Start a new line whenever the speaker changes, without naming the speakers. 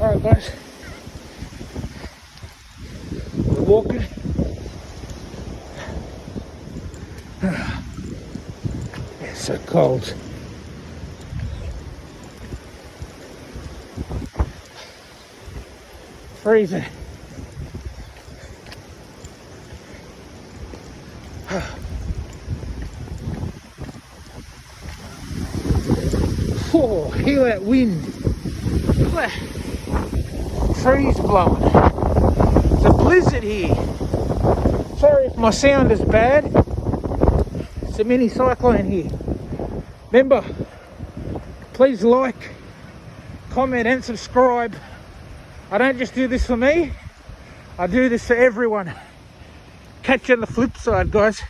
Alright guys, we're walking. It's so cold. Freezing. Oh, hear that wind. Trees blowing. It's a blizzard here. Sorry if my sound is bad. It's a mini cyclone here. Remember, please like, comment and subscribe. I don't just do this for me, I do this for everyone. Catch you on the flip side, guys.